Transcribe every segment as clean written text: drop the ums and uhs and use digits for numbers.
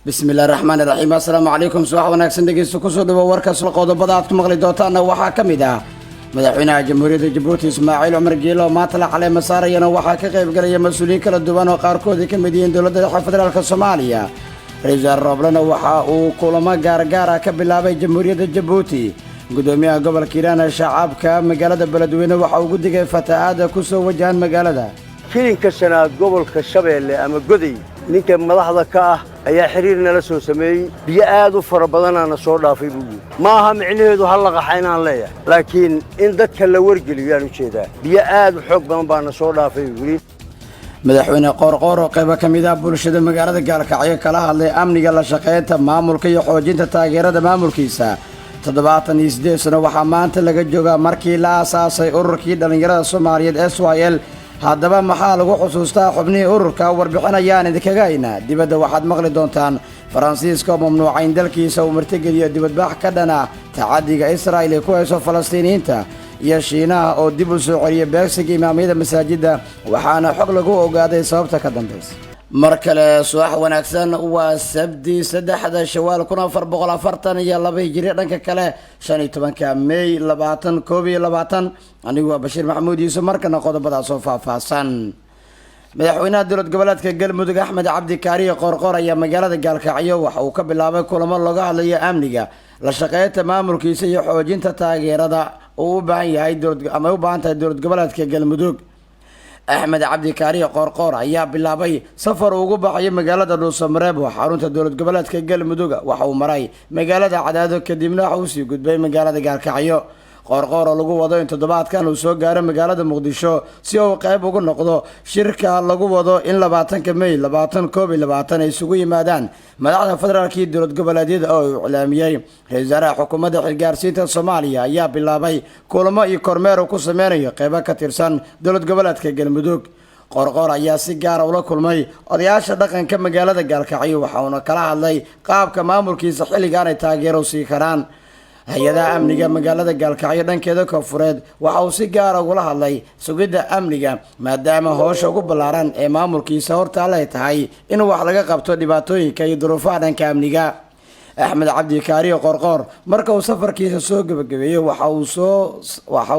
بسم الله الرحمن الرحيم. السلام عليكم. صباح wanaagsan dhageysto ku soo dhawo warka soo qodobada aad ku maqli doontaan waxa kamid ah madaxweynaha jamhuuriyadda Djibouti Ismaaciil Omar Geelo maanta la xalay masaarayana waxa ka qayb galaya mas'uuliyiin kala duwan oo qaarkood ka mid yihiin dowladda federaalka Soomaaliya. Ra'iisul Roblana waxa uu kulamo gaar ah ka bilaabay jamhuuriyadda Djibouti. gudoomiyaha gobolka Hiiraan shacabka magaalada Beledweyne waxa uu gudigay fatahaada ku soo wajahan magaalada. kilinka shanaad gobolka Shabeelle ama Goday ninka madaxda ka ah ayaa xiriir nala soo sameeyay biyo aad u fara badan aan soo dhaafay buu ma aha micnaheedu hal la qaxaynaan leeyahay laakiin in dadka la wargeliyo aan u jeedaa biyo aad u xoog badan baan soo dhaafay wili madaxweyne qorqor oo qayb ka mid ah bulshada magaalada Gaalkacyo kala hadlay amniga la shaqeynta maamulka iyo xoojinta taageerada maamulkiisa 78 sano waxa maanta laga joogaa markii la aasaasay ururkii dhalinyarada Soomaaliyeed SYL haddaba maxaa lagu xusuustaa xubnihii ururka warbixinayaan idinkaga hayna dibadda waxaad maqli doontaan Faransiiska oo mamnuucayn dalkiisa uu martigeliyo dibadbax ka dhana tacadiga Israa'iil ee ku hayso Falastiiniyiinta iyo Shiinaha oo dib u soo celiyay beegsiga imaamyada masaajidda waxaana xog lagu ogaaday sababta ka dambaysa markale subax wanaagsan waa sabti 3 Shawaal 1442 hijri dhanka kale 15 May 2022 anigu waa Bashiir Maxamuud Yuusuf markana qodobada soo faahfaahsan madaxweynaha dowlad goboleedka Galmudug Axmed Cabdi Kaariye Qorqor ayaa magaalada Gaalkacyo waxa uu ka bilaabay kulamo looga hadlayo amniga la shaqeynta maamulkiisa iyo xoojinta taageerada uu u baahan yahay dowlad goboleedka Galmudug Axmed Cabdi Kaariye Qorqor ayaa bilaabay safar ugu baxay magaalada Dhuusamareeb oo xarunta dowlad goboleedka Galmudug waxa uu maray magaalada Cadaado kadibna waxa uu sii gudbay magaalada Gaalkacyo qorqor lagu wado in toddobaadkan uu soo gaaro magaalada Muqdisho si uu qayb uga noqdo shirka lagu wado in 20 May 2022 ay isugu yimaadaan madaxda federaalka dowlad goboleedyada oo iclaamiyay ra'iisul wasaaraha xukuumadda xilgaarsiinta Soomaaliya ayaa bilaabay kulamo iyo kormeer ku sameeyo qayb ka tirsan dowlad goboleedka Galmudug qorqor ayaa si gaar ah ula kulmay odayaasha dhaqanka magaalada Gaalkacyo waxa uu kala hadlay qaabka maamulkiisa xilligan ay taageero sii karaan hay'adaha amniga magaalada Gaalkacyo dhankeeda koonfureed waxa uu si gaar ah ula hadlay sugidda amniga maadaama howsha ugu ballaaran ee maamulkiisa horta ay tahay in wax laga qabto dhibaatooyinka iyo duruufaha dhanka amniga Axmed Cabdi Kaariye Qorqor marka uu safarkiisa soo gabagabeeyo waxa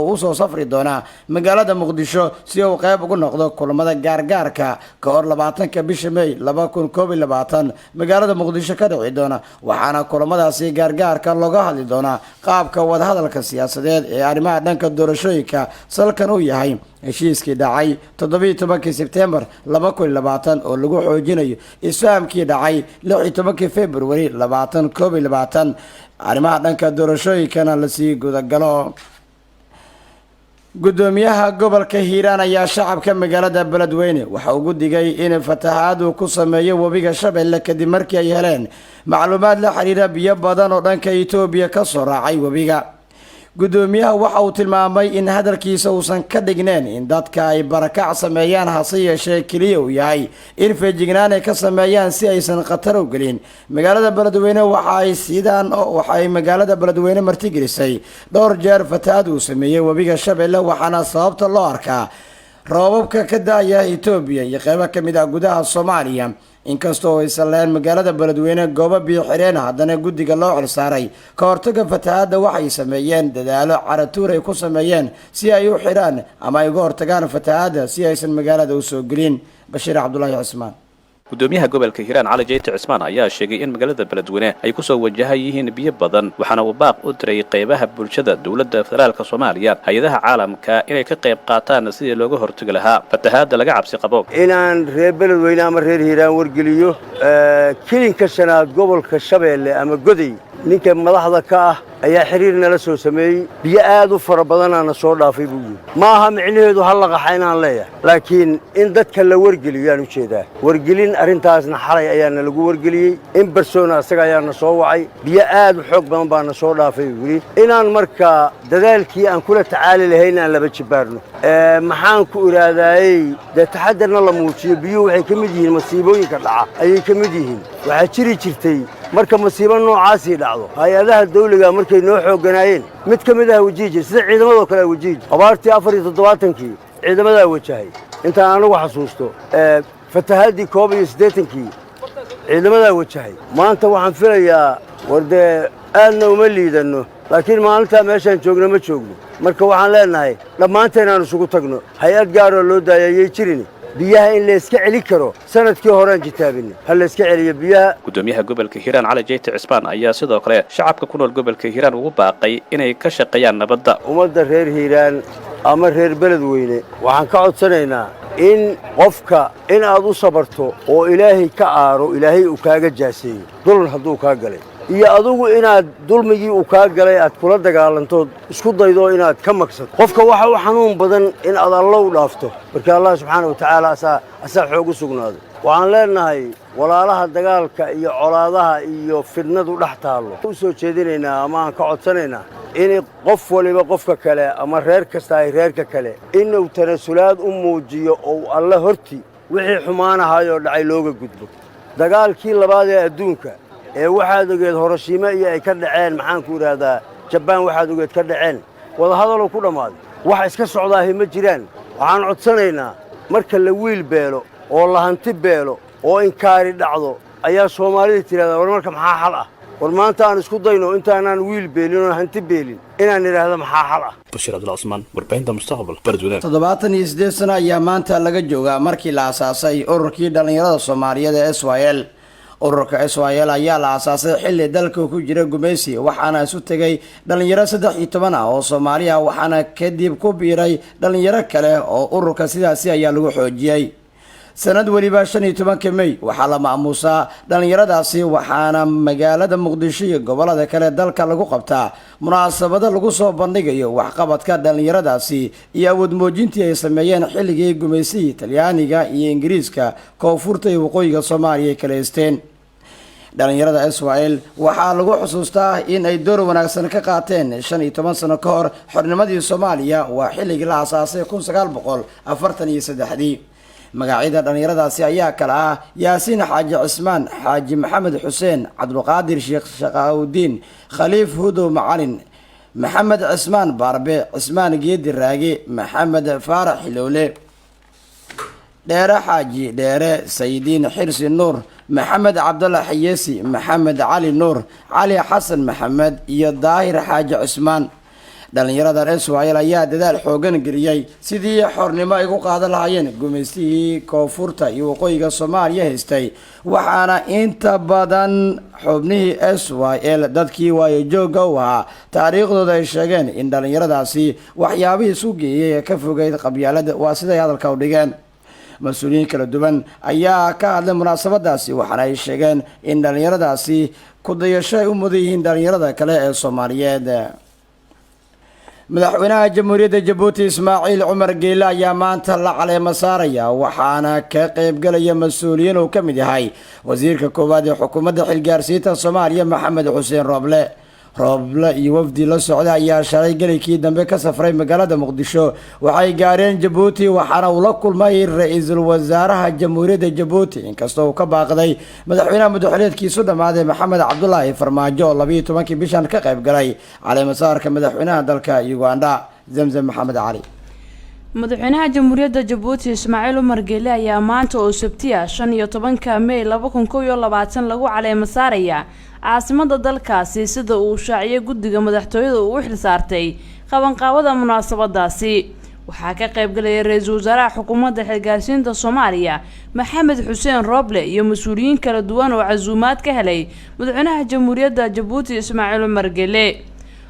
uu soo safri doonaa magaalada Muqdisho si uu qayb uga noqdo kulamada gaarka ka hor 20 bisha May 2022 magaalada Muqdisho ka dhici doona waxaana kulamadaasi gaarka looga hadli doonaa qaabka wada hadalka siyaasadeed ee arrimaha dhanka doorashooyinka salkan uu yahay heshiiskii dhacay 17 September 2020 oo lagu xoojinayo isfahamkii dhacay 16 February 2022 arrimaha dhanka doorashooyinkana la sii gudagalo gudoomiyaha gobolka Hiiraan ayaa shacabka magaalada Beledweyne waxa uu gudigay in fatahaadu ku sameeyo wabiga Shabeelle kadib markii ay heleen macluumaad la xiriira biyo badan oo dhanka Itoobiya ka soo raacay wabiga gudoomiyaha waxa uu tilmaamay in hadalkiisa uusan ka dhignayn in dadka ay barakac sameeyaan hase yeeshee kaliya uu yahay in feejignaan ay ka sameeyaan si aysan khatar u gelin magaalada Beledweyne waxa ay magaalada Beledweyne martigelisay dhowr jeer fatahaad uu sameeyay wabiga Shabeelle waxaana sababta loo arkaa roobabka ka daaya Itoobiya iyo qaybo ka mid ah gudaha Soomaaliya inkastoo ay saleen magaalada Beledweyne goobo biyo xireen haddana gudiga loo xilsaaray ka hortagga fatahaada waxay sameeyeen dadaalo caratuur ay ku sameeyeen si ay u xiraan ama ay uga hortagaan fatahaada si aysan magaalada u soo gelin Bashiir Cabdullaahi Cismaan gudoomiyaha gobolka Hiiraan Cali Jeyti Cismaan ayaa sheegay in magaalada Beledweyne ay ku soo wajahayihiin biyo badan waxaana uu baaq u diray qaybaha bulshada dowladda federaalka Soomaaliya hay'adaha caalamka inay ka qayb qaataan sidii looga hortagi lahaa fatahaada laga cabsi qabo inaan reer Beledweyne ama reer Hiiraan wargeliyo kilinka shanaad gobolka Shabeelle ama Goday ninka madaxda ka ah ayaa xiriir nala soo sameeyay biyo aad u fara badan aan soo dhaafay buu ma aha micnaheedu hal la qaxaynaan leeyahay laakiin in dadka la wargeliyo aan u jeedaa wargelin arintaasna xalay ayaa lagu wargeliyay in persona asaga ayaa soo wacay biyo aad u xoog badan baan soo dhaafay wili inaan marka dadaalkii aan kula tacaali lahayn aan laba jibaarno maxaan ku iraadaayay taxadarna la muujiyo biyo waxay ka mid yihiin masiibooyinka dhaca ayay ka mid yihiin waxa jirtay marka masiibo noocaasi dhacdo hay'adaha dawliga markay noo xooganaayeen mid ka mid ah wajiijin sida ciidamada kale wajiij abaartii 47kii ciidamada wajahay inta aan ugu xasuusto fatahaadii 82kii ciidamadaa wajahay maanta waxaan filayaa war dee aadna uma liidanno laakiin maalintaa meeshaan joogno ma joogno marka waxaan leenahay dhammaanteen aan isugu tagno hay-ad gaaroo loo daayayay jirin biyaha in la iska celin karo sanadkii horaan jitaabinay ha la iska celiyo biyaha gudoomiyaha gobolka Hiiraan Cali Jeyti Cismaan ayaa sidoo kale shacabka ku nool gobolka Hiiraan ugu baaqay inay ka shaqeeyaan nabadda ummadda reer Hiiraan ama reer beledweyne waxaan ka codsanaynaa in qofka in aad u sabarto oo ilaahay ka aaro ilaahay uu kaaga jaaseeyo dulun hadduu kaa galay iyo adigu inaad dulmigii uu kaa galay aad kula dagaalantood isku daydo inaad ka magsato qofka waxa uu xanuun badan in aad alla u dhaafto marka Allah subxaanahu wa ta'aala asaa xoog u sugnaado waxaan leenahay walaalaha dagaalka iyo colaadaha iyo fidnadu dhex taalo u soo jeedinaynaa ama aan ka codsanaynaa in qof waliba qofka kale ama reer kasta ay reerka kale inuu tanasulaad u muujiyo oo alla horti wixii xumaanahaayoo dhacay looga gudbo dagaalkii labaad ee adduunka waxaad ogeed Hiroshima iyo ay ka dhaceen maxaan ku yiraahdaa Japan waxaad ogeed ka dhaceen wada hadal ku dhamaaday wax iska socdaahay ma jiraan waxaan codsanaynaa marka la wiil beelo oo la hanti beelo oo inkaari dhacdo ayaa Soomaalidu tiraahdaa war marka maxaa xal ah war maanta aan isku dayno intaanaan wiil beelin oo hanti beelin inaan iraahdo maxaa xal ah Bashir Abdul Usman warbaahinta mustaqbal Beledweyne 78 sano ayaa maanta laga joogaa markii la aasaasay ururkii dhalinyarada Soomaaliyeed ee SYL ururka SYL ayaa la aasaasay xilli dalka ku jira gumeysi waxaana isu tagay dhalinyaro 13 ah oo Soomaaliya waxaana kadib ku biiray dhalinyaro kale oo ururka sidaasi ayaa lagu xoojiyay sanad waliba 15 May waxaa la maamuusaa dhalinyaradaasi waxaana magaalada Muqdisho iyo gobolada kale dalka lagu qabtaa munaasabado lagu soo bandhigayo waxqabadka dhalinyaradaasi iyo awood muujintii ay sameeyeen xilligii gumeysiga Talyaaniga iyo Ingiriiska koonfurta iyo waqooyiga Soomaaliya kala haysteen dhalinyarada SYL waxaa lagu xusuustaa in ay door wanaagsan ka qaateen 15 sano ka hor xornimadii Soomaaliya waa xilligii la aasaasay 1943 magacyada dhalinyaradaasi ayaa kala ah Yaasiin Xaaji Cismaan Xaaji Maxamed Xuseen Cabdulqaadir Sheekh Shaqaawdiin Khaliif Hudo Macalin Maxamed Cismaan Barbe Cismaan Geedi Raage Maxamed Faarax Xilowle Dheere Xaaji Dheere Saydiin Xirsi Nuur Maxamed Cabdalla Xiyesi Maxamed Cali Nuur Cali Xasan Maxamed iyo Daahir Xaaji Cismaan dhalinyarada SYL ayaa dadaal xoogan geliyay sidii xornimo ay u qaadan lahaayeen gumeysigii koonfurta iyo waqooyiga Soomaaliya haystay waxaana inta badan xubnihii SYL dadkii waayajooga u ahaa taariikhdooda ay sheegeen in dhalinyaradaasi waxyaabihii isu geeyay ka fogeyd qabyaalada waa siday hadalka u dhigeen mas'uuliyiin kala duwan ayaa ka hadlay munaasabadaasi waxaana ay sheegeen in dhalinyaradaasi ku dayasho ay u mudan yihiin dhalinyarada kale ee Soomaaliyeed madaxweynaha jamhuuriyadda Jabuuti Ismaaciil Cumar Geele ayaa maanta la caleema saaraya waxaana ka qayb galaya mas'uuliyiin oo ka mid yahay wasiirka koowaad ee xukuumadda xilgaarsiinta Soomaaliya Maxamed Xuseen Roble iyo wafdi la socda ayaa shalay galikii dambe ka safray magaalada Muqdisho waxay gaareen Jabuuti waxaana uu la kulmay ra'iisul wasaaraha jamhuuriyadda Jabuuti inkastoo uu ka baaqday madaxweynaha madaxweynaadkiisu dhamaaday Maxamed Cabdullaahi Farmaajo 12 bishan ka qayb galay caleema saarka madaxweynaha dalka Uganda Zamzam Maxamed Cali madaxweynaha jamhuuriyadda Jabuuti Ismaaciil Cumar Geele ayaa maanta oo Sabtiya 15 May 2022 lagu caleema saaraya caasimada dalkaasi sida uu shaaciyay guddiga madaxtooyada uu xil saartay qabanqaabada munaasabadaasi waxaa ka qayb galay ra'iisul wasaaraha xukuumadda xilgaarsiinta Soomaaliya Maxamed Xuseen Roble iyo mas'uuliyiin kala duwan oo casuumaad ka helay madaxweynaha jamhuuriyadda Jabuuti Ismaaciil Cumar Geele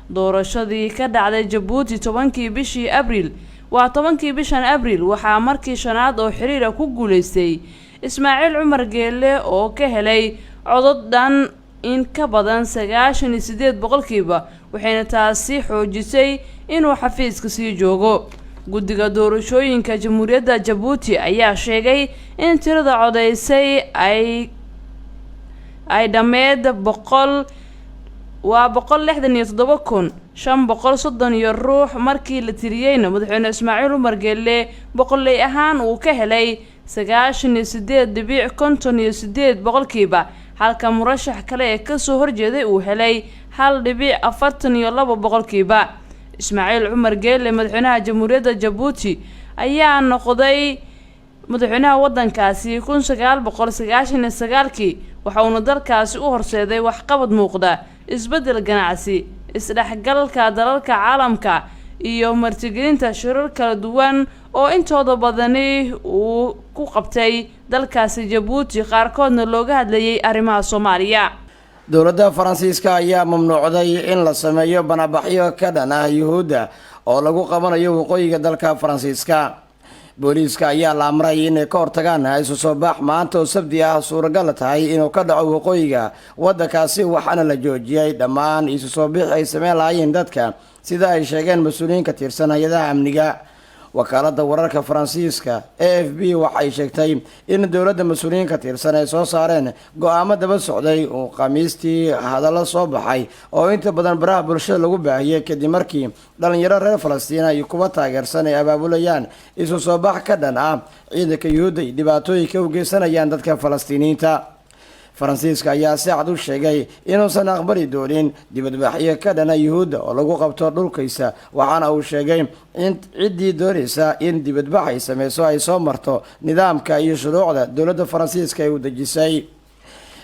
doorashadii ka dhacday Jabuuti 10 bishii Abriil waa 10 bishan Abriil waxaa markii shanaad oo xiriir ku guuleystay Ismaaciil Cumar Geele oo ka helay codad dhan in ka badan 98% waxayna taasi xoojisay inuu xafiiska sii joogo guddiga doorashooyinka jamhuuriyadda Jabuuti ayaa sheegay in tirada codeysay ay dhameed 167,530 ruux markii la tiriyayna madaxweyne Ismaaciil Cumar Geele boqolay ahaan uu ka helay 98.58% halka murashax kale ee ka soo horjeeday uu helay 1.42%. Ismaaciil Cumar Geele madaxweynaha jamhuuriyadda Jabuuti ayaa noqday madaxweynaha wadankaasi 1999 waxauna dalkaasi u horseeday waxqabad muuqda isbeddel ganacsi isdhexgalka dalalka caalamka iyo martigelinta shirar kala duwan oo intooda badani uu ku qabtay dalkaasi Jabuuti qaarkoodna looga hadlayay arrimaha Soomaaliya. dowladda Faransiiska ayaa mamnuucday in la sameeyo banaanbaxyo ka dhan ah Yuhuudda oo lagu qabanayo waqooyiga dalka Faransiiska. booliiska ayaa la amray inay ka hortagaan isu soo bax maanta oo sabti ah suuragal tahay inuu ka dhaco waqooyiga waddankaasi waxaana la joojiyay dhammaan isu soo bixi ay sameyn lahaayeen dadka sida ay sheegeen mas'uuliyiin ka tirsan hay'adaha amniga. wakaaladda wararka Faransiiska AFP waxay sheegtay in dowladda mas'uuliyiin ka tirsan ay soo saareen go'aamo daba socday oo Khamiistii hadallo soo baxay oo inta badan baraha bulshada lagu baahiyay kadib markii dhalinyaro reer Falastiin ay kuwa taageersan ay abaabulayaan isu soo bax ka dhan ah ciidanka Yuhuudda dhibaatooyinka u geysanayaan dadka Falastiiniyiinta. Faransiiska ayaa si cad u sheegay inuusan aqbali doonin dibadbaxyo ka dhana Yuhuudda oo lagu qabto dhulkiisa waxaana uu sheegay in ciddii doonaysa in dibadbax ay sameyso ay soo marto nidaamka iyo shuruucda dowladda Faransiiska ay u dejisay.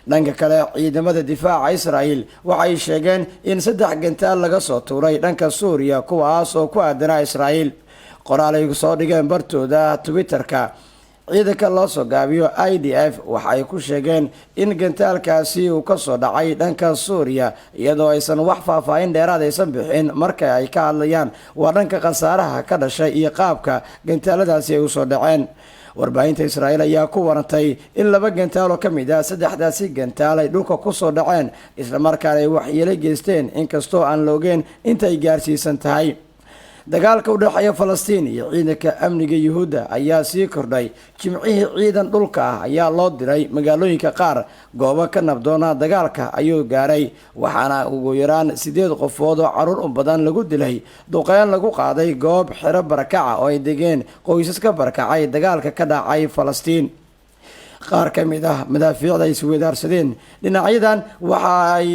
dhanka kale ciidamada difaaca Israa'iil waxay sheegeen in 3 gantaal laga soo tuuray dhanka Suuriya kuwaas oo ku aadanaa Israa'iil. qoraal ay soo dhigeen bartooda Twitterka ciidanka loo soo gaabiyo IDF waxay ku sheegeen in gantaalkaasi uu ka soo dhacay dhanka Suuriya iyadoo aysan wax faahfaahin dheeraad aysan bixin marka ay ka hadlayaan waa dhanka khasaaraha ka dhashay iyo qaabka gantaaladaasi ay u soo dhaceen. warbaahinta Israa'iil ayaa ku warantay in 2 gantaal oo kamid ah 3daasi gantaal ay dhulka ku soo dhaceen isla markaana ay waxyeelo geysteen inkastoo aan loogeen inta ay gaarsiisan tahay. dagaalka u dhaxeeya Falastiin iyo ciidanka amniga Yuhuudda ayaa sii kordhay. jimcihii ciidan dhulka ah ayaa loo diray magaalooyinka qaar goobo ka nabdoona dagaalka ayuu gaaray waxaana ugu yaraan 8 qofood oo caruur u badan lagu dilay duqeyn lagu qaaday goob xero barakaca oo ay degeen qoysaska barakacay dagaalka ka dhacay Falastiin. qaar ka mid ah madaafiicda ay isweydaarsadeen dhinacyadan waxa ay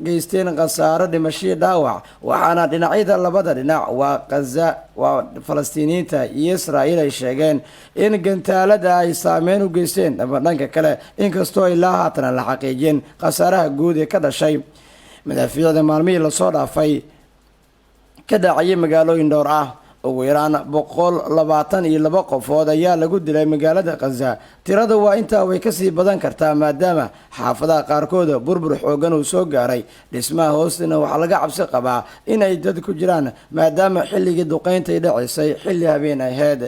geysteen khasaaro dhimasho dhaawac waxaana dhinacyada labada dhinac waa Gaza waa Falastiiniyiinta iyo Israa'iil ay sheegeen in gantaalada ay saameyn u geysteen dhanka kale inkastoo ay la haatan la xaqiijin khasaaraha guud ee ka dhashay madaafiicda maalmihii la soo dhaafay ka dhacay magaalooyin dhowr ah. ugu yaraan 122 qofood ayaa lagu dilay magaalada Gaza. tirada waa intaa way ka sii badan kartaa maadaama xaafadaha qaarkood burbur xoogan uu soo gaaray. dhismaha hoostana waxaa laga cabsi qabaa in ay dad ku jiraan maadaama xilligii duqeynta ay dhacaysay xilli habeen ahayd.